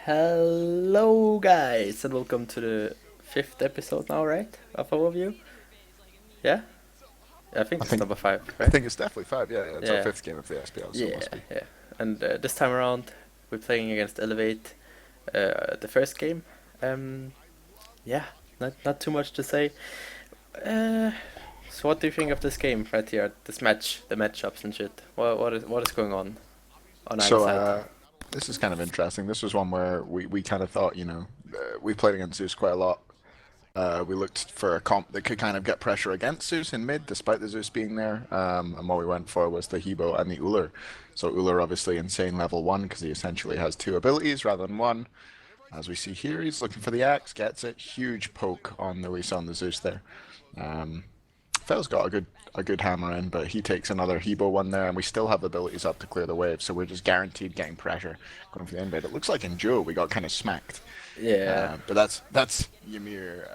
Hello, guys, and welcome to the fifth episode now, right? Of Overview? Yeah? I think I it's think number five, I right? think it's definitely five. Yeah, yeah, it's our Yeah, fifth game of the SPL, so it yeah, must be. yeah. And this time around, we're playing against Elevate, the first game. Um, yeah, not too much to say. Uh, so what do you think of this game right here? This match, the matchups and shit. What is going on either So side? this is kind of interesting. This was one where we kind of thought, we played against Zeus quite a lot. We looked for a comp that could kind of get pressure against Zeus in mid, despite the Zeus being there. And what we went for was the Hebo and the Uller. So Uller obviously insane level 1 because he essentially has two abilities rather than one. As we see here, he's looking for the axe, gets it. Huge poke on the Lisa on the Zeus there. Um, Fell's got a good hammer in, but he takes another Hebo one there, and we still have abilities up to clear the wave, so we're just guaranteed getting pressure going for the invade. It looks like in Joe we got kind of smacked, Yeah, but that's Ymir,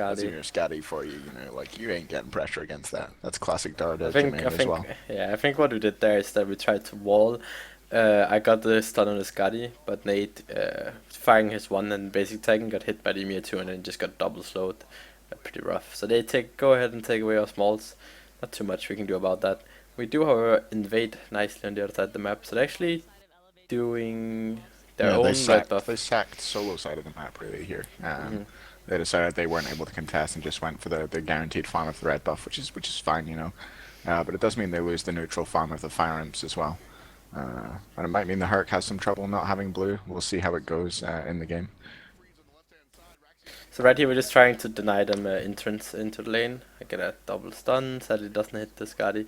that's Scotty. Ymir Scatty for you. Like you ain't getting pressure against that. That's classic I Darda think I Ymir as think well. yeah, I think what we did there is that we tried to wall. I got the stun on the Scotty, but Nate firing his one and basic tagging got hit by the Emir too, and then just got double slowed. Pretty rough. So they go ahead and take away our smalls. Not too much we can do about that. We do, however, invade nicely on the other side of the map. So they're actually doing their Yeah, they own red sacked they buff. sacked solo side of the map really here. Hmm. They decided they weren't able to contest and just went for the guaranteed farm of the red buff, which is fine, but it does mean they lose the neutral farm of the fire imps as well. And it might mean the Herc has some trouble not having blue. We'll see how it goes in the game. So right here we're just trying to deny them entrance into the lane. I get a double stun. Sadly, doesn't hit the Scotty.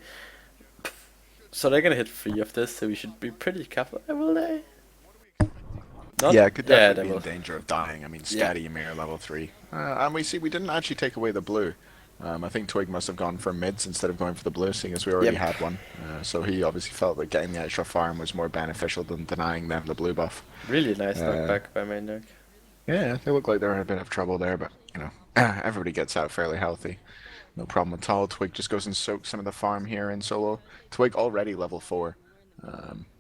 So they're gonna hit three of this. So we should be pretty careful. Will they? Not? Yeah, it could Yeah, definitely they be in will. danger of dying. I mean, Yeah. Scatty Ymir level 3. And we didn't actually take away the blue. I think Twig must have gone for mids instead of going for the blue, seeing as we already Yep. had one. So he obviously felt that getting the extra farm was more beneficial than denying them the blue buff. Really nice Uh, knockback by Maynard. yeah, they look like they're in a bit of trouble there, but, everybody gets out fairly healthy. No problem at all. Twig just goes and soaks some of the farm here in solo. Twig already level 4.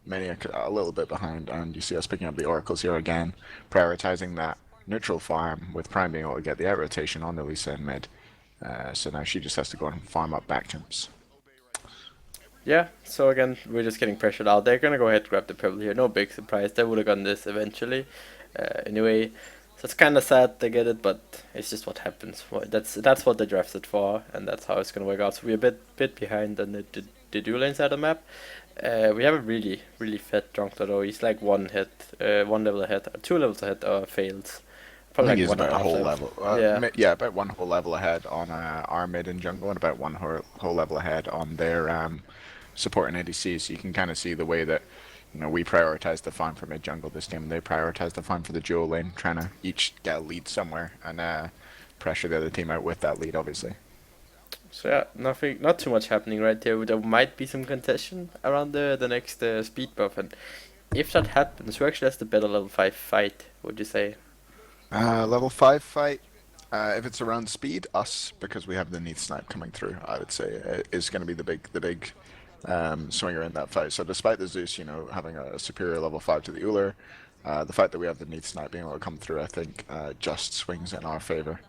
Maniac a little bit behind, and you see us picking up the oracles here again, prioritizing that neutral farm with Prime being able to get the out rotation on the Lisa in mid. So now she just has to go and farm up back jumps. Yeah, so again, we're just getting pressured out. They're gonna go ahead and grab the purple here. No big surprise. They would have gotten this eventually. Anyway, so it's kind of sad they get it, but it's just what happens. That's what they drafted for, and that's how it's gonna work out. So we're a bit behind on the dual lane side of the map. We have a really fat Drunkler though. He's like one level ahead, 2 levels ahead, or fails. I Probably think like he's one and about a a half whole levels. level. Yeah. Yeah, about one whole level ahead on our mid and jungle, and about one whole level ahead on their support and ADC. So you can kind of see the way that we prioritize the farm for mid jungle this game. They prioritize the farm for the dual lane, trying to each get a lead somewhere and pressure the other team out with that lead, obviously. So yeah, not too much happening right there. There might be some contention around the next speed buff, and if that happens, who actually has the better level 5 fight, would you say? Level 5 fight. If it's around speed, us, because we have the Neath Snipe coming through, I would say is going to be the big swinger in that fight. So despite the Zeus, having a superior level 5 to the Uller, the fact that we have the Neath Snipe being able to come through, I think, just swings in our favor.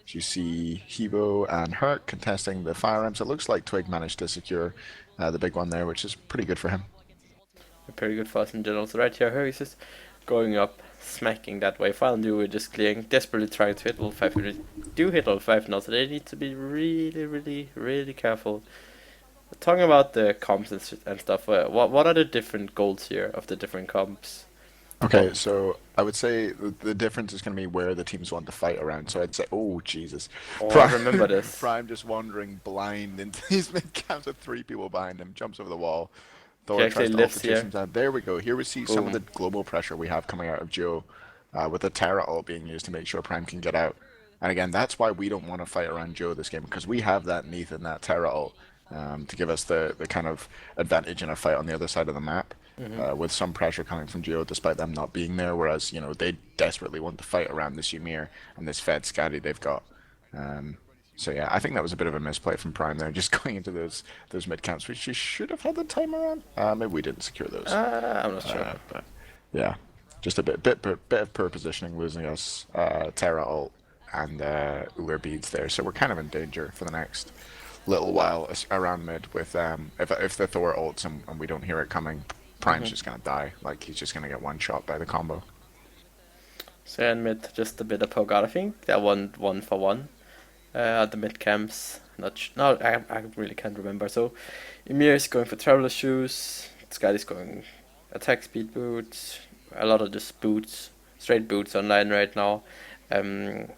You see Hebo and Herc contesting the firearms. It looks like Twig managed to secure the big one there, which is pretty good for him. Pretty good for us in general. So right here, Harry is just going up, smacking that way. Finally, we're just clearing, desperately trying to hit level 5. We do hit level 5 now, so they need to be really careful. Talking about the comps and stuff, what are the different goals here of the different comps? Okay, Well, so I would say the difference is going to be where the teams want to fight around. So I'd say, oh Jesus, oh, I remember Prime, this. Prime just wandering blind into these mid camps with three people behind him, jumps over the wall. He Thor actually tries to lives ultra chase here. him down. There we go. Here we see some of the Boom. global pressure we have coming out of Joe, with the Terra ult being used to make sure Prime can get out. And again, that's why we don't want to fight around Joe this game because we have that Neath and that Terra ult to give us the kind of advantage in a fight on the other side of the map. Hmm. With some pressure coming from Geo despite them not being there, whereas, they desperately want to fight around this Ymir and this Fed Scatty they've got. Um, so yeah, I think that was a bit of a misplay from Prime there, just going into those mid camps, which you should have had the timer on. Maybe we didn't secure those. I'm not sure. But yeah. Just a bit of poor positioning, losing us Terra ult and Uller beads there. So we're kind of in danger for the next little while around mid with if the Thor ults and we don't hear it coming, Prime's Hmm. just gonna die. Like he's just gonna get one shot by the combo. So in mid, just a bit of poke out. I think that one for one at the mid camps. No, I really can't remember. So Emir is going for traveler shoes. This guy is going attack speed boots. A lot of just boots, straight boots online right now. Um,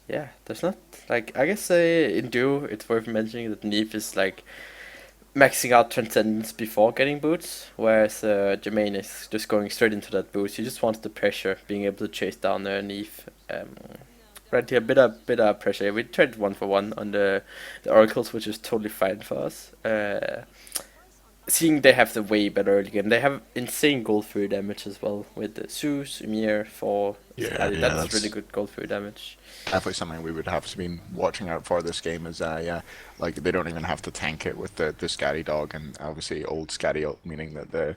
yeah, there's not like I guess in duo it's worth mentioning that Neve is like maxing out Transcendence before getting boots, whereas Jermaine is just going straight into that boost. He just wants the pressure, being able to chase down Neve. Right here, bit of pressure. We tried one for one on the oracles, which is totally fine for us. Seeing they have the way better early game, they have insane gold free damage as well with the Zeus, Ymir, for Yeah, Skadi. yeah, That's really that's good gold free damage. definitely something we would have to be watching out for this game. Is yeah, like they don't even have to tank it with the Scatty dog and obviously old Scatty ult, meaning that the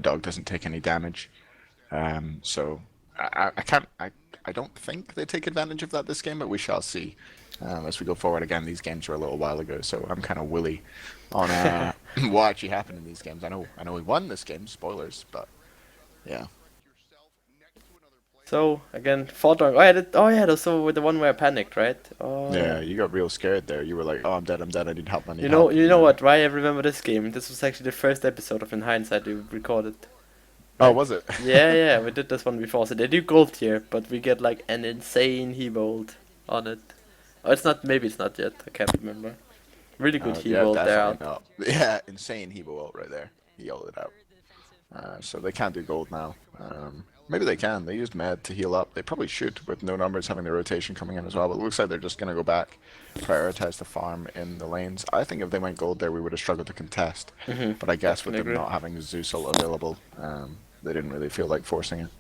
dog doesn't take any damage. So I can't I don't think they take advantage of that this game, but we shall see as we go forward. Again, these games were a little while ago, so I'm kind of willy on what actually happened in these games. I know we won this game, spoilers, but yeah. So again, fought on. Oh yeah, that's so with the one where I panicked, right? Oh Yeah, yeah. you got real scared there. You were like, "Oh, I'm dead. I need help. I need You help." know what? Why I remember this game? This was actually the first episode of In Hindsight we recorded. Oh, Like, was it? yeah, we did this one before. So they do gold tier, but we get like an insane he bolt on it. Oh, it's not. Maybe it's not yet. I can't remember. Really good he Yeah, bolt there definitely out. not. Yeah, insane Hebo ult right there. He yelled it out. So they can't do gold now. Maybe they can. They used med to heal up. They probably should with no numbers having the rotation coming in as well. But it looks like they're just going to go back, prioritize the farm in the lanes. I think if they went gold there, we would have struggled to contest. But I guess with Definitely them agree. not having Zeus ult available, they didn't really feel like forcing it.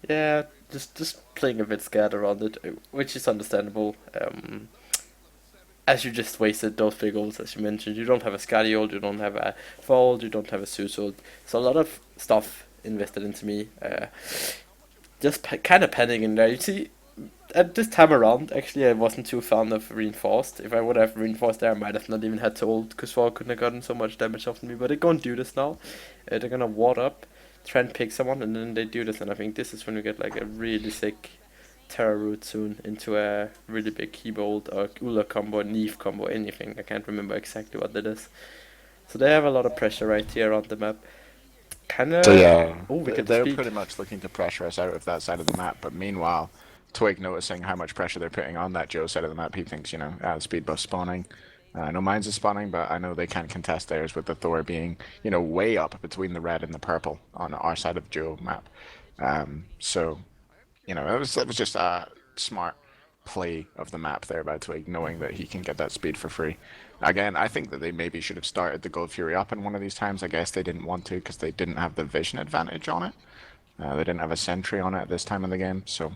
Yeah, just playing a bit scared around it, which is understandable. As you just wasted those big goals, as you mentioned, you don't have a Scally ult, you don't have a Fold, you don't have a Zeus ult. So a lot of stuff invested into me. Just kind of panicking there. You see, at this time around, actually, I wasn't too fond of reinforced. If I would have reinforced there, I might have not even had to ult, because Fall couldn't have gotten so much damage off me. But they're gonna do this now. They're gonna ward up, try and pick someone, and then they do this. And I think this is when we get like a really sick Terra root soon into a really big Keybolt or Ula combo, Neve combo, anything. I can't remember exactly what it is. So they have a lot of pressure right here on the map. So Kinda. yeah, Oh, we get the they're speed. pretty much looking to pressure us out of that side of the map. But meanwhile, Twig noticing how much pressure they're putting on that Joe side of the map, he thinks, speed buff spawning. No mines is spawning, but I know they can't contest theirs with the Thor being, way up between the red and the purple on our side of the Joe map. So it was just a smart play of the map there by Twig, knowing that he can get that speed for free. Again, I think that they maybe should have started the Gold Fury up in one of these times. I guess they didn't want to because they didn't have the vision advantage on it. They didn't have a sentry on it at this time in the game, so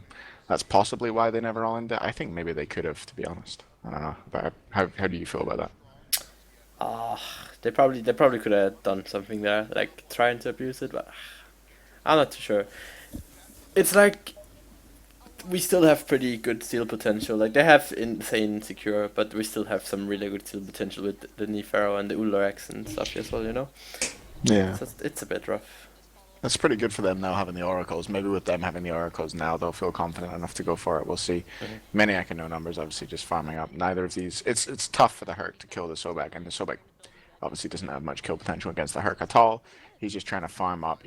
that's possibly why they never all ended it. I think maybe they could have, to be honest. I don't know. But how do you feel about that? Ah, they probably could have done something there, like trying to abuse it, but I'm not too sure. It's like we still have pretty good steal potential. Like they have insane secure, but we still have some really good steal potential with the Nefaro and the Ularax and stuff as well. Yeah. So it's a bit rough. That's pretty good for them now having the oracles. Maybe with them having the oracles now, they'll feel confident enough to go for it. We'll see. Hmm. Maniac and no numbers, obviously, just farming up. Neither of these. It's tough for the Herc to kill the Sobek, and the Sobek obviously doesn't have much kill potential against the Herc at all. He's just trying to farm up,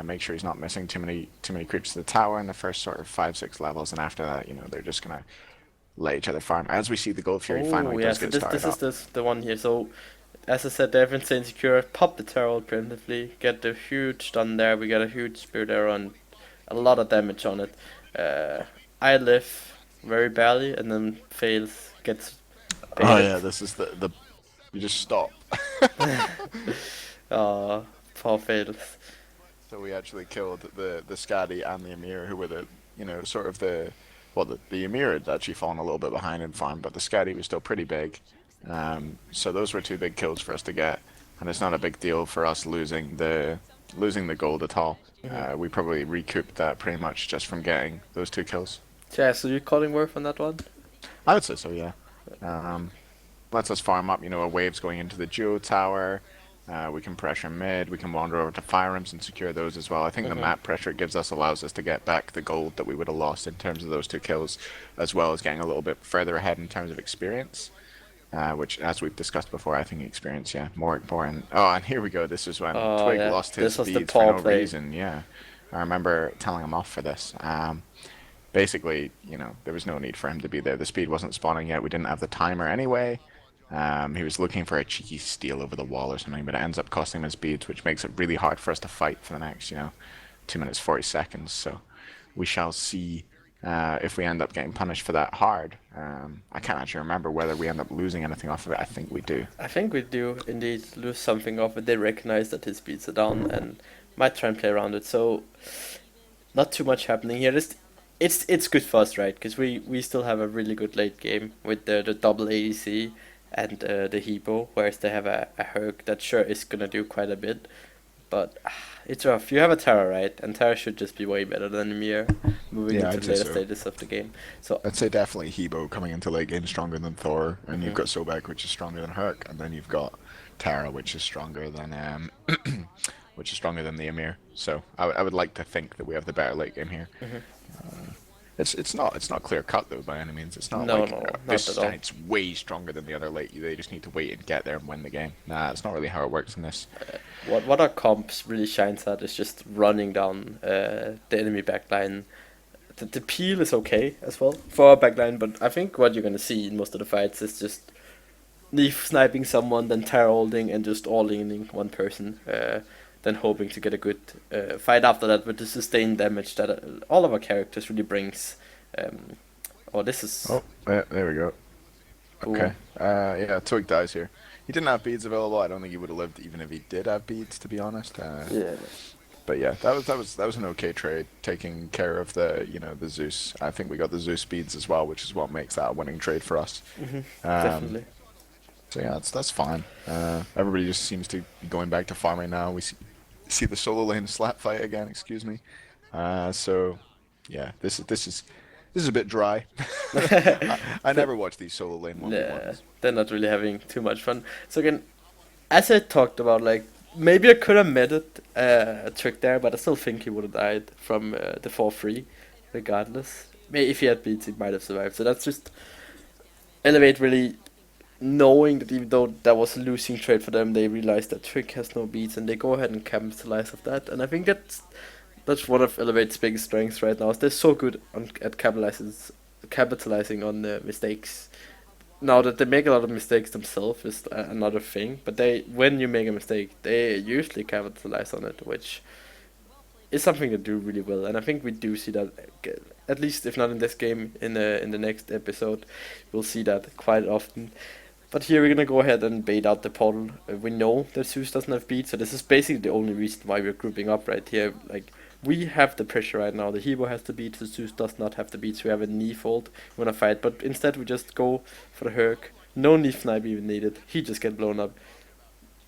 make sure he's not missing too many creeps to the tower in the first sort of 5-6 levels, and after that, they're just gonna let each other farm. As we see, the Gold Fury Oh finally yeah, does so get this started is up. the one here. So as I said, they have insane secure. Pop the turret preemptively. Get the huge stun there. We get a huge spirit arrow and a lot of damage on it. Uh, I live very barely and then fails. Gets Oh baited. yeah, this is the you just stop. Poor fails. So we actually killed the Skadi and the Emir, who were sort of the Emir had actually fallen a little bit behind in farm, but the Skadi was still pretty big. So those were two big kills for us to get, and it's not a big deal for us losing losing the gold at all. Hmm. We probably recouped that pretty much just from getting those 2 kills. Yeah, so you're calling worth on that one? I would say so, yeah. Um, lets us farm up, a waves going into the Geo Tower. We can pressure mid, we can wander over to Firearms and secure those as well. I think the Hmm. map pressure it gives us allows us to get back the gold that we would have lost in terms of those 2 kills, as well as getting a little bit further ahead in terms of experience. Which, as we've discussed before, I think experience, yeah, more important. Oh, and here we go. This is when Oh Twig yeah, lost his this was the speeds for power no play. reason. Yeah, I remember telling him off for this. Basically, there was no need for him to be there. The speed wasn't spawning yet. We didn't have the timer anyway. He was looking for a cheeky steal over the wall or something, but it ends up costing him his speeds, which makes it really hard for us to fight for the next, 2 minutes 40 seconds. So we shall see if we end up getting punished for that hard. I can't actually remember whether we end up losing anything off of it. I think we do. I think we do indeed lose something off it. They recognize that his speeds are down and might try and play around it. So not too much happening here. It's good for us, right? Because we still have a really good late game with the double ADC and the Hebo, whereas they have a Herc that sure is gonna do quite a bit. But it's rough. You have a Tara, right? And Tara should just be way better than Ymir moving Yeah, into I'd the say later so. stages of the game. So, I'd say definitely Hebo coming into late game stronger than Thor, and you've mhm, got Sobek, which is stronger than Herc, and then you've got Tara, which is stronger than which is stronger than the Emir. So I would like to think that we have the better late game here. mhm. It's not clear cut though by any means. It's not No, like no, not at this all. it's way stronger than the other late. They just need to wait and get there and win the game. Nah, it's not really how it works in this. What our comps really shines at is just running down the enemy backline. The peel is okay as well for our backline, but I think what you're gonna see in most of the fights is just Leaf sniping someone, then Tara holding, and just all leaning one person. Then hoping to get a good fight after that with the sustained damage that all of our characters really brings. Um, oh, this is Oh, there we go. boom. Okay. Yeah, Twig dies here. He didn't have beads available. I don't think he would have lived even if he did have beads, to be honest. Yeah. But yeah, that was an okay trade, taking care of the Zeus. I think we got the Zeus speeds as well, which is what makes that a winning trade for us. Hmm. Um, Definitely. so yeah, that's fine. Everybody just seems to be going back to farming now. We see the solo lane slap fight again. Excuse me. So yeah, this is a bit dry. I The- never watch these solo lane yeah, 1v1s. they're not really having too much fun. So again, as I talked about, like maybe I could have made it a trick there, but I still think he would have died from the 4-3, regardless. Maybe if he had beats, he might have survived. So that's just Elevate really knowing that even though that was a losing trade for them, they realized that Trick has no beats and they go ahead and capitalize of that. And I think that's one of Elevate's biggest strengths right now. Is they're so good at capitalizing on the mistakes. Now that they make a lot of mistakes themselves is another thing, but they when you make a mistake, they usually capitalize on it, which is something they do really well. And I think we do see that at least if not in this game, in the next episode, we'll see that quite often. But here we're gonna go ahead and bait out the portal. We know that Zeus doesn't have beat, so this is basically the only reason why we're grouping up right here. Like we have the pressure right now. The Hebo has the beat, the Zeus does not have the beat, so we have a knee fold. We wanna fight, but instead we just go for the Herc. No knee snipe even needed. He just get blown up.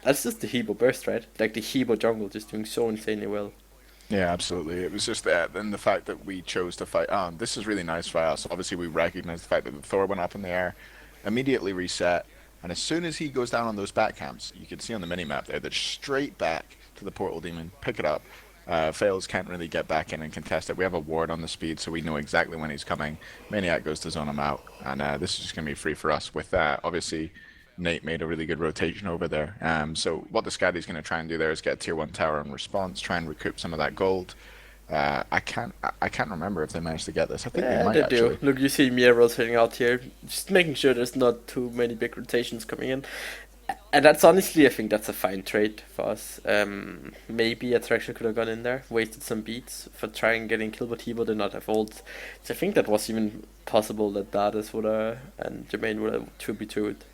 That's just the Hebo burst, right? Like the Hebo jungle just doing so insanely well. Yeah, absolutely. It was just that, and the fact that we chose to fight. This is really nice for us. Obviously, we recognize the fact that the Thor went up in the air, immediately reset, and as soon as he goes down on those back camps, you can see on the minimap there that straight back to the portal demon, pick it up. Fails can't really get back in and contest it. We have a ward on the speed, so we know exactly when he's coming. Maniac goes to zone him out, and this is just going to be free for us. With that, obviously, Nate made a really good rotation over there. So what the Scatty's going to try and do there is get a tier 1 tower in response, try and recoup some of that gold. I can't remember if they managed to get this. I think they Yeah, might they do. actually. Look, you see Mia rotating out here, just making sure there's not too many big rotations coming in. And that's honestly, I think that's a fine trade for us. Maybe Attraction could have gone in there, wasted some beats for trying getting killed, but he would not have ults. So I think that was even possible that Dardus would have and Jermaine would have 2v2'd.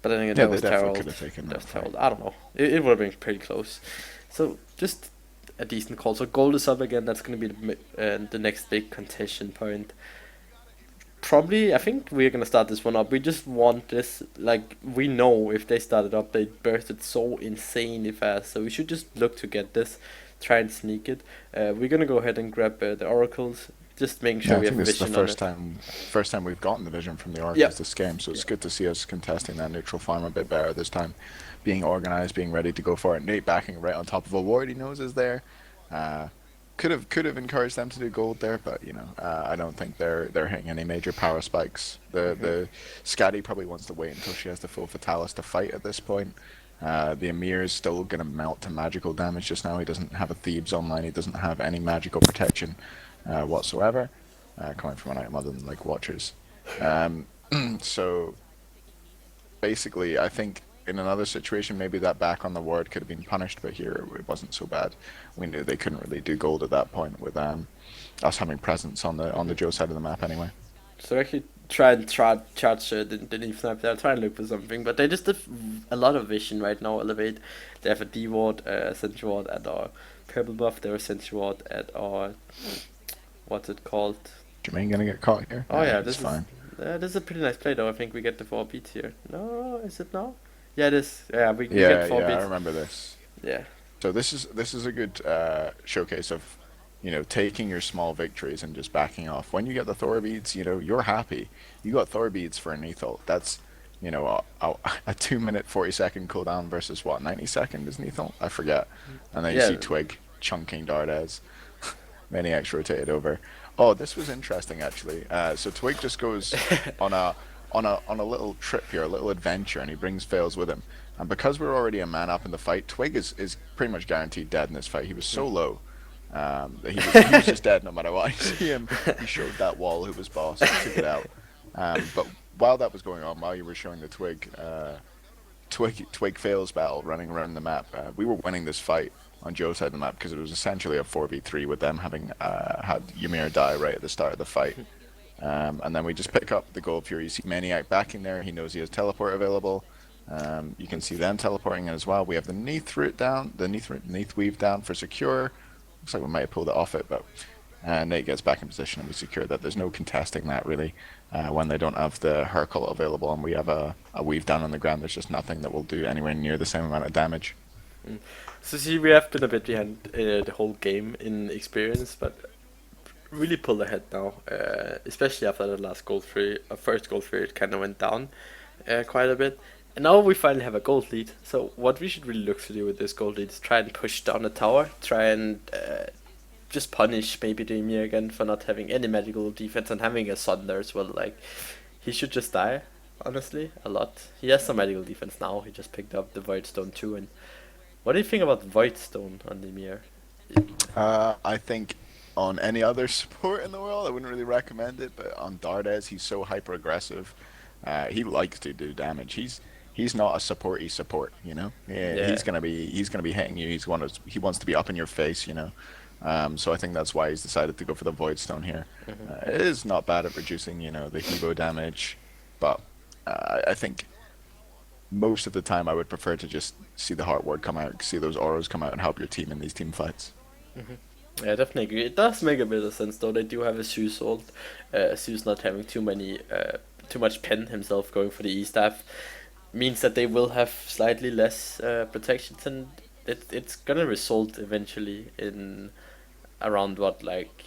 But then again, Yeah, that they was definitely Terrell. could have taken That that was Terrell. fight. I don't know. It would have been pretty close. So just a decent call. So gold is up again. That's going to be the next big contention point. Probably, I think we're gonna start this one up. We just want this, like, we know if they started up, they bursted so insanely fast. So we should just look to get this, try and sneak it. We're gonna go ahead and grab the oracles, just making sure Yeah, I we have think this is the vision on it. first time we've gotten the vision from the Yeah, Oracles this game, so yeah. it's good to see us contesting that neutral farm a bit better this time, being organized, being ready to go for it. Nate backing right on top of a ward he knows is there. Uh, could have encouraged them to do gold there, but I don't think they're hitting any major power spikes. The Scatty probably wants to wait until she has the full Fatalis to fight at this point. The Emir is still gonna melt to magical damage just now. He doesn't have a Thebes online. He doesn't have any magical protection whatsoever, coming from an item other than like Watchers. Um, so basically, I think in another situation, maybe that back on the ward could have been punished, but here it wasn't so bad. We knew they couldn't really do gold at that point with us having presence on the Joe side of the map anyway. So actually try and charge the leaf snipe there, try and look for something. But they just have a lot of vision right now, Elevate. They have a D ward, Sentry ward at our purple buff, they have a Sentry ward at our, what's it called? Jermaine gonna get caught here? Oh yeah, it's fine. this is a pretty nice play though. I think we get the 4 beats here. No, is it now? Yeah, it is. Yeah, we Yeah, get 4 yeah, I beats. remember this. Yeah. So this is a good showcase of taking your small victories and just backing off. When you get the Thor beads, you're happy. You got Thor beads for an ethal. That's a 2 minute 40-second cooldown versus what 90-second is an ethal? I forget. And then you see Yeah. Twig chunking Dardes. Maniac's rotated over. Oh, this was interesting actually. So Twig just goes on a little trip here, a little adventure, and he brings Fails with him. And because we're already a man up in the fight, Twig is pretty much guaranteed dead in this fight. He was so low that he was just dead no matter what. I see him. He showed that wall who was boss and took it out. But while that was going on, while you were showing the Twig Fails battle running around the map, we were winning this fight on Joe's side of the map because it was essentially a 4v3 with them having had Ymir die right at the start of the fight. And then we just pick up the Gold Fury. You see Maniac backing there. He knows he has teleport available. You can see them teleporting in as well. We have the Neath route down, the Neath weave down for secure. Looks like we might have pulled it off it, but Nate gets back in position and we secure that. There's no contesting that really when they don't have the Hercule available and we have a weave down on the ground. There's just nothing that will do anywhere near the same amount of damage. So see, we have been a bit behind the whole game in experience, but really pulled ahead now. Especially after the last gold free, first gold free, it kind of went down quite a bit. And now we finally have a gold lead. So what we should really look to do with this gold lead is try and push down the tower, try and just punish maybe the Emir again for not having any magical defense and having a Sunder as well. Like, he should just die, honestly, a lot. He has some magical defense now. He just picked up the Void Stone too. And what do you think about Void Stone on the Emir? I think on any other support in the world, I wouldn't really recommend it. But on Dardes, he's so hyper aggressive. He likes to do damage. He's not a supporty support, Yeah, Yeah. he's gonna be hitting you. He wants to be up in your face, So I think that's why he's decided to go for the Void Stone here. It is not bad at reducing, the Hebo damage, but I think most of the time I would prefer to just see the Heart Ward come out, see those auras come out and help your team in these team fights. Yeah, definitely agree. It does make a bit of sense though. They do have a Zeus ult. Zeus not having too much pen himself going for the E staff means that they will have slightly less protections, and it's gonna result eventually in around what, like,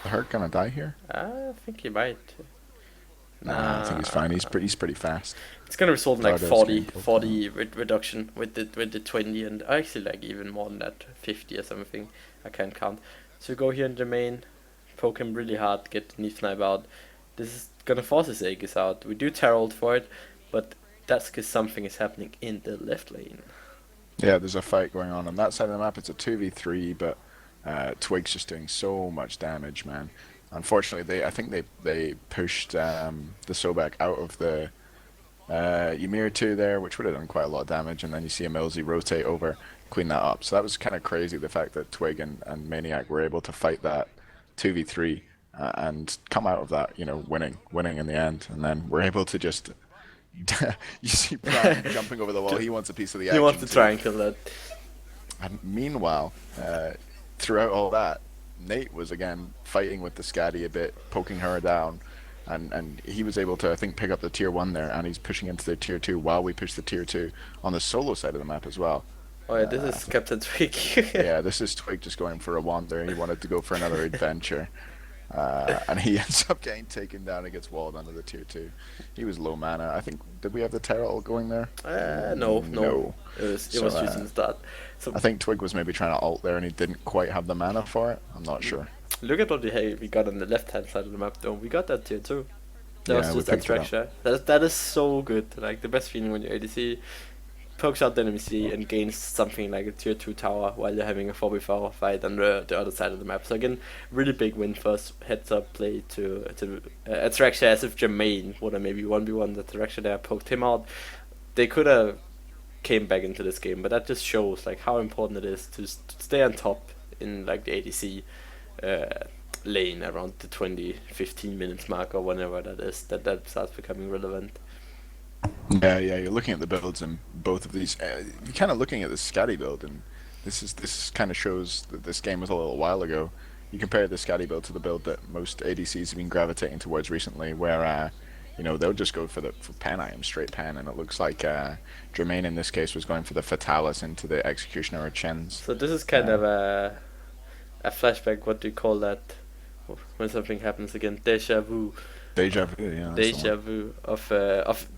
The Hurt gonna die here? I think he might. Nah, I think he's fine. He's pretty fast. It's gonna result in like Zardo's 40, getting 40 reduction with the 20, and actually like even more than that, 50 or something. I can't count. So go here in the main, poke him really hard, get the Neath Knife out. This is gonna force his Aegis out. We do Terror ult for it, but that's because something is happening in the left lane. Yeah, there's a fight going on that side of the map. It's a 2v3, but Twig's just doing so much damage, man. Unfortunately, I think they pushed the Sobek out of the Ymir 2 there, which would have done quite a lot of damage, and then you see EmilZy rotate over, clean that up. So that was kind of crazy, the fact that Twig and Maniac were able to fight that 2v3 and come out of that, winning in the end. And then we're able to just... you see Brian jumping over the wall. He wants a piece of the action. He wants to too. try and kill that. And meanwhile, throughout all that, Nate was again fighting with the Scatty a bit, poking her down. and he was able to, I think, pick up the tier 1 there, and he's pushing into the tier 2 while we push the tier 2 on the solo side of the map as well. Oh yeah, this is So Captain Twig. yeah, this is Twig just going for a wander. He wanted to go for another adventure. And he ends up getting taken down and gets walled under the tier 2. He was low mana. I think, did we have the Terra ult going there? No, no. No. It So, was using the start. So I think Twig was maybe trying to ult there and he didn't quite have the mana for it. I'm not sure. look at what we got on the left hand side of the map though. We got that tier 2. That Yeah, was we just picked it up. Attraction. That is so good. Like the best feeling when your ADC pokes out the enemy C and gains something like a tier 2 tower while you're having a 4v4 fight on the other side of the map. So again, really big win for us. Heads up play to Attraction, as if Jermaine would have maybe 1v1 the Attraction there, poked him out. They could have came back into this game, but that just shows like how important it is to stay on top in like the ADC lane around the 20-15 minutes mark or whenever that is, that starts becoming relevant. Yeah, you're looking at the builds in both of these. You're kind of looking at the Scatty build, and this kind of shows that this game was a little while ago. You compare the Scatty build to the build that most ADCs have been gravitating towards recently, where they'll just go for pen item, straight pen, and it looks like Jermaine in this case was going for the Fatalis into the Executioner or Chens. So this is kind of a flashback. What do you call that? When something happens again, deja vu. Deja vu, yeah. Deja vu of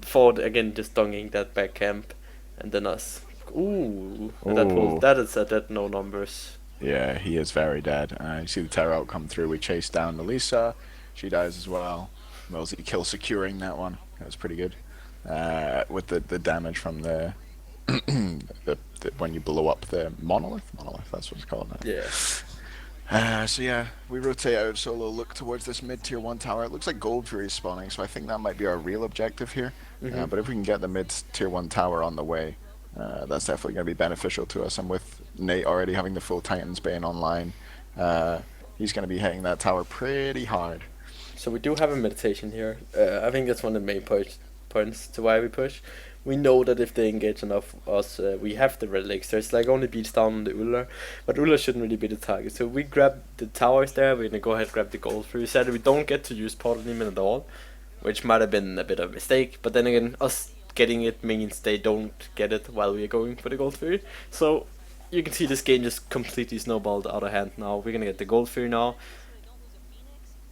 Ford again just donging that back camp, and then us. Ooh, and that is at no numbers. Yeah, he is very dead. You see the Terra out come through. We chase down Elisa. She dies as well. EmilZy kill securing that one. That was pretty good. With the damage from the, when you blow up the monolith, that's what it's called now. Yeah. So yeah, we rotate out solo, look towards this mid tier 1 tower. It looks like Gold Fury is spawning, so I think that might be our real objective here. But if we can get the mid tier 1 tower on the way, that's definitely going to be beneficial to us. And with Nate already having the full Titan's Bane online, he's going to be hitting that tower pretty hard. So we do have a meditation here. I think that's one of the main points to why we push. We know that if they engage enough us, we have the red legs. There's like only beats down on the Uller, but Uller shouldn't really be the target. So we grab the towers there, we're gonna go ahead and grab the gold free. We said we don't get to use Portal Demon at all, which might have been a bit of a mistake, but then again, us getting it means they don't get it while we are going for the gold free. So you can see this game just completely snowballed out of hand now. We're gonna get the gold free now.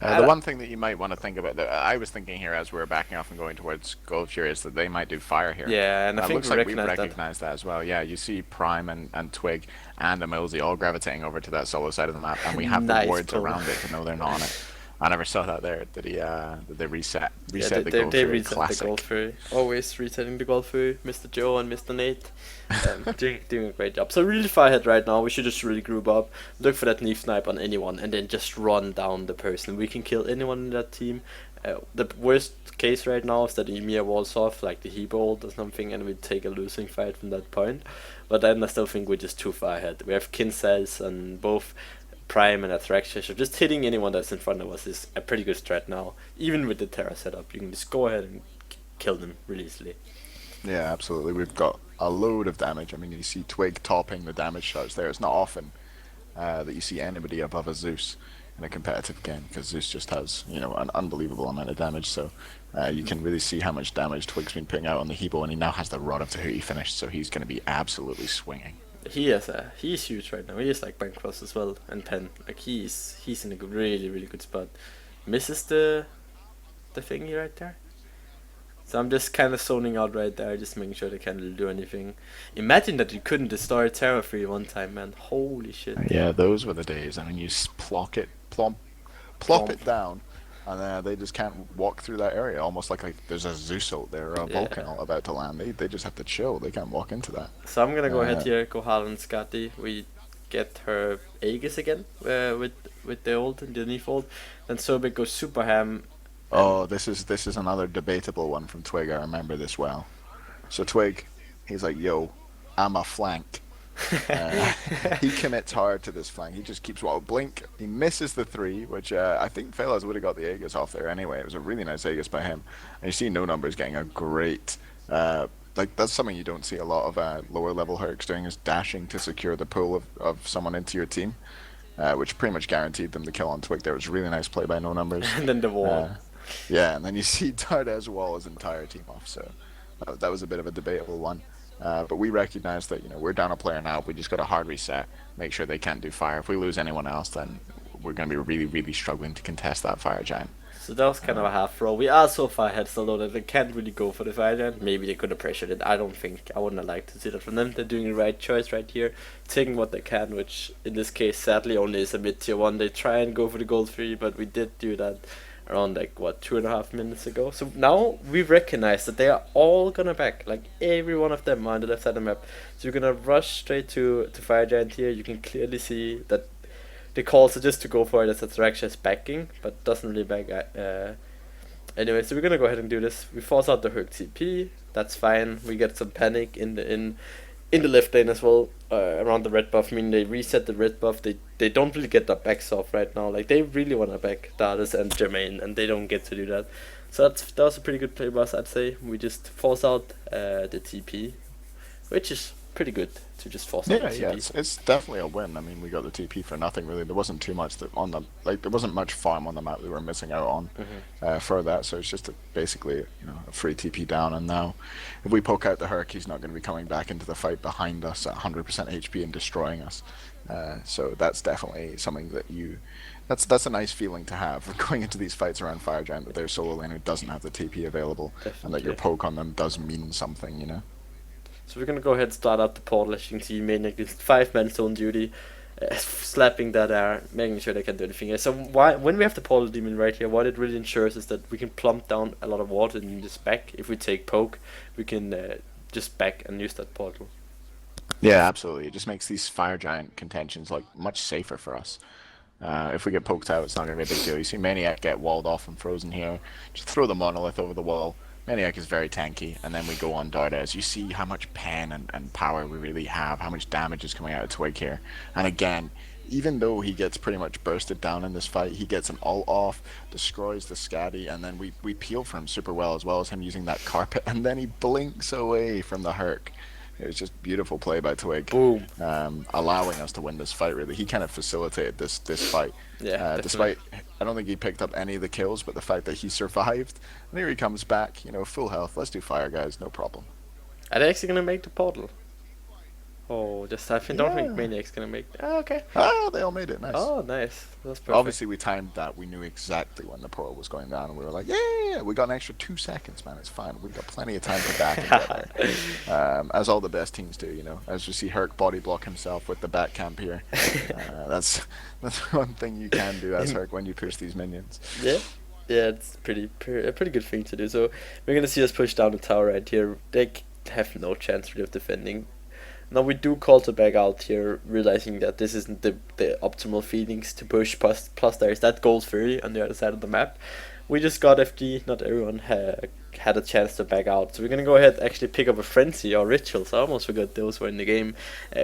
The one thing that you might want to think about, that I was thinking here as we were backing off and going towards Gold Fury, is that they might do fire here. Yeah, and I think looks like we've recognized that as well. Yeah, you see Prime and Twig and EmilZy all gravitating over to that solo side of the map, and we have the wards around it to know they're not on it. I never saw that there. Did they reset the Gold Fury? Reset Classic. the Gold Fury. Always resetting the Gold Fury. Mr. Joe and Mr. Nate doing a great job. So really far ahead right now. We should just really group up, look for that Neve snipe on anyone, and then just run down the person. We can kill anyone in that team. The worst case right now is that Emir walls off like the He-Bolt or something, and we take a losing fight from that point. But then I still think we're just too far ahead. We have kin cells and both Prime and Attraction, so just hitting anyone that's in front of us is a pretty good strat now. Even with the Terra setup, you can just go ahead and kill them really easily. Yeah, absolutely. We've got a load of damage. I mean, you see Twig topping the damage charts there. It's not often that you see anybody above a Zeus in a competitive game, because Zeus just has, an unbelievable amount of damage. So you can really see how much damage Twig's been putting out on the Hebo, and he now has the Rod of Tahuti finished, so he's going to be absolutely swinging. He's huge right now. He is like Bancross as well, and Pen. Like he's in a really really good spot. Misses the thingy right there. So I'm just kind of zoning out right there, just making sure they can't really do anything. Imagine that you couldn't destroy Terra Free one time, man. Holy shit. Yeah, those were the days. I mean, you plop it down, and they just can't walk through that area. Almost like there's a Zeus out there or a Vulcan about to land. They just have to chill. They can't walk into that. So I'm gonna go ahead here, go hard on Scotty. We get her Aegis again with the ult and the Neve ult. Then Sobek goes super ham. Oh, this is another debatable one from Twig. I remember this well. So Twig, he's like, "Yo, I'm a flank." He commits hard to this flank. He just keeps blink. He misses the 3, which I think Fellas would have got the Aegis off there anyway. It was a really nice Aegis by him. And you see No Numbers getting a great, that's something you don't see a lot of lower level Hercs doing, is dashing to secure the pull of someone into your team, which pretty much guaranteed them the kill on Twig. There was a really nice play by No Numbers. And then the wall. Yeah, and then you see Tardez wall his entire team off. So that was a bit of a debatable one. But we recognize that we're down a player now. We just got a hard reset. Make sure they can't do fire. If we lose anyone else, then we're going to be really, really struggling to contest that fire giant. So that was kind of a half roll. We are so far ahead still though that they can't really go for the Valiant. Maybe they could have pressured it. I don't think. I wouldn't have liked to see that from them. They're doing the right choice right here. Taking what they can, which in this case sadly only is a mid tier 1. They try and go for the gold 3, but we did do that around like what 2.5 minutes ago. So now we recognize that they are all gonna back. Like every one of them on the left side of the map. So you're gonna rush straight to Fire Giant here. You can clearly see that the calls are just to go for it as Attraction is backing, but doesn't really back. Anyway, so we're gonna go ahead and do this. We force out the Herc TP. That's fine. We get some panic in the left lane as well, around the red buff. I mean, they reset the red buff. They don't really get the backs off right now. Like they really wanna back Dardus and Jermaine, and they don't get to do that. So that was a pretty good play by us, I'd say. We just force out the TP, which is pretty good to just force out the TP. Yeah, it's definitely a win. I mean, we got the TP for nothing really. There wasn't too much that on the there wasn't much farm on the map we were missing out on for that. So it's just basically a free TP down. And now, if we poke out the Herc, he's not going to be coming back into the fight behind us at 100% HP and destroying us. So that's definitely something that that's a nice feeling to have going into these fights around Fire Giant, that their solo lane who doesn't have the TP available, and that your poke on them does mean something. So we're gonna go ahead and start out the portal. As you can see, Maniac is 5-man zone duty, slapping that air, making sure they can do anything. So when we have the portal demon right here, what it really ensures is that we can plump down a lot of water and just back. If we take poke, we can just back and use that portal. Yeah, absolutely. It just makes these Fire Giant contentions much safer for us. If we get poked out, it's not going to be a big deal. You see Maniac get walled off and frozen here. Just throw the Monolith over the wall. Maniac is very tanky, and then we go on Dardes. You see how much pen and power we really have, how much damage is coming out of Twig here. And again, even though he gets pretty much bursted down in this fight, he gets an ult off, destroys the Scatty, and then we peel for him super well, as well as him using that carpet, and then he blinks away from the Herc. It was just beautiful play by Twig. Boom. Allowing us to win this fight, really. He kind of facilitated this fight. Yeah, despite, I don't think he picked up any of the kills, but the fact that he survived. And here he comes back, full health. Let's do fire, guys. No problem. Are they actually gonna make the portal? Oh, just I don't think Maniac's gonna make. Oh, okay. Ah, they all made it. Nice. Oh, nice. That's perfect. Obviously, we timed that. We knew exactly when the portal was going down, and we were like, yeah. We got an extra 2 seconds, man. It's fine. We got plenty of time to back and get there. As all the best teams do, As you see Herc body block himself with the bat camp here. That's one thing you can do as Herc when you push these minions. Yeah. Yeah, it's a pretty good thing to do. So we're gonna see us push down the tower right here. They have no chance really of defending. Now we do call to back out here, realizing that this isn't the optimal Phoenix to push, plus there is that gold fairy on the other side of the map. We just got FD, not everyone had a chance to back out, so we're gonna go ahead and actually pick up a Frenzy or Rituals. I almost forgot those were in the game.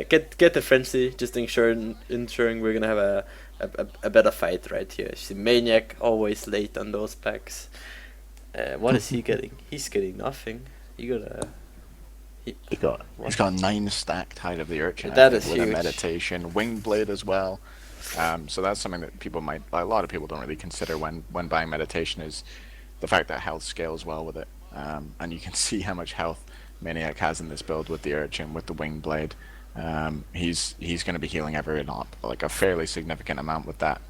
Get the Frenzy, just ensuring we're gonna have a better fight right here. See Maniac always late on those packs. What is he getting? He's getting nothing. He's got 9 stacked Tide of the Urchin. That is with huge. A meditation, Wing Blade as well. So that's something that a lot of people don't really consider when buying meditation, is the fact that health scales well with it. And you can see how much health Maniac has in this build with the Urchin, with the Wing Blade. He's going to be healing every lot, like a fairly significant amount with that.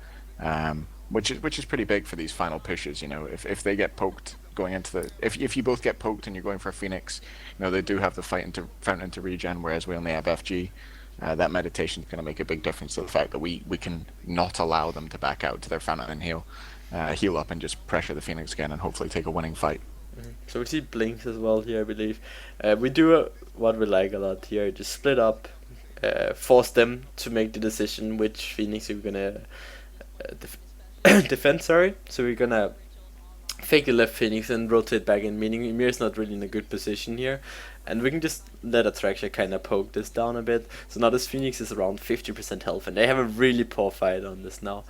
Which is pretty big for these final pushes. If they get poked going into the if you both get poked and you're going for a Phoenix, they do have the fountain to regen, whereas we only have FG. That meditation is going to make a big difference to the fact that we can not allow them to back out to their fountain and heal up and just pressure the Phoenix again and hopefully take a winning fight. So we see Blinks as well here, I believe. We do what we like a lot here, just split up, force them to make the decision which Phoenix we're gonna defend. Sorry, so we're gonna fake the left Phoenix and rotate back in, meaning Ymir's not really in a good position here. And we can just let Attraction kind of poke this down a bit. So now this Phoenix is around 50% health, and they have a really poor fight on this now.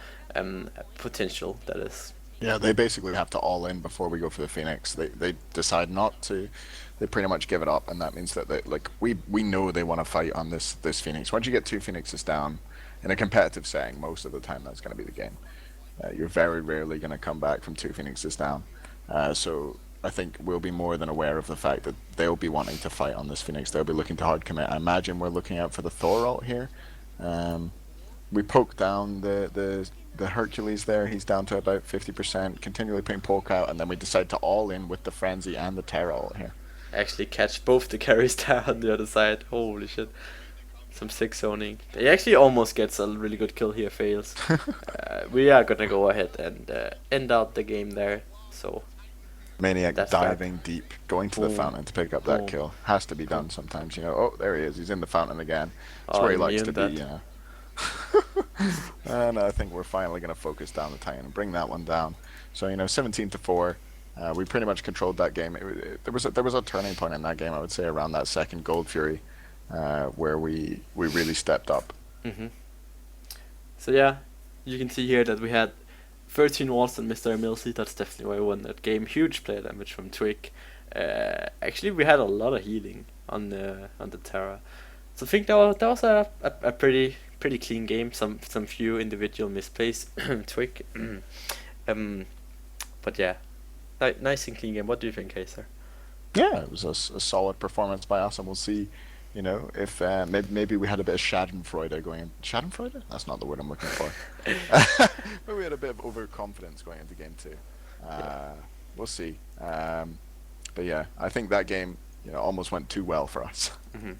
Potential, that is. Yeah, they basically have to all in before we go for the Phoenix. They decide not to. They pretty much give it up, and that means that we know they want to fight on this Phoenix. Once you get 2 Phoenixes down in a competitive setting, most of the time that's going to be the game. you're very rarely going to come back from two Phoenixes down. So I think we'll be more than aware of the fact that they'll be wanting to fight on this Phoenix. They'll be looking to hard commit. I imagine we're looking out for the Thor ult here. Um, we poke down the Hercules there. He's down to about 50%, continually putting poke out, and then we decide to all in with the Frenzy and the Terra ult here. Actually catch both the carries there on the other side. Holy shit. Some sick zoning. He actually almost gets a really good kill here, fails. We are gonna go ahead and end out the game there. So Maniac that's diving deep, going to the Boom. fountain to pick up Boom. that kill. Has to be done sometimes, you know. Oh, there he is. He's in the fountain again. That's Oh, where he I likes knew to that. be, you know. And I think we're finally going to focus down the Titan and bring that one down. So, you know, 17-4. We pretty much controlled that game. There was a turning point in that game, I would say, around that second Gold Fury, where we really stepped up. Hmm. So yeah, you can see here that we had 13 walls on Mr. EmilZy. That's definitely why we won that game. Huge player damage from Twig. Actually, we had a lot of healing on the Terra. So I think that was a pretty clean game. Some few individual misplays. Twig. But yeah, nice and clean game. What do you think, Hayzer? Yeah, it was a solid performance by us, and we'll see, you know, if maybe we had a bit of Schadenfreude going in. Schadenfreude? That's not the word I'm looking for. But we had a bit of overconfidence going into game two. We'll see. But yeah, I think that game, you know, almost went too well for us. Hmm.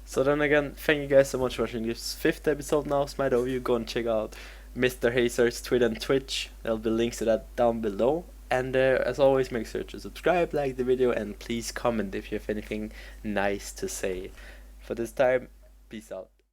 So then again, thank you guys so much for watching this 5th episode now. Smite over you. Go and check out Mr. Hayzer's Twitter and Twitch. There'll be links to that down below. And as always, make sure to subscribe, like the video, and please comment if you have anything nice to say. For this time, peace out.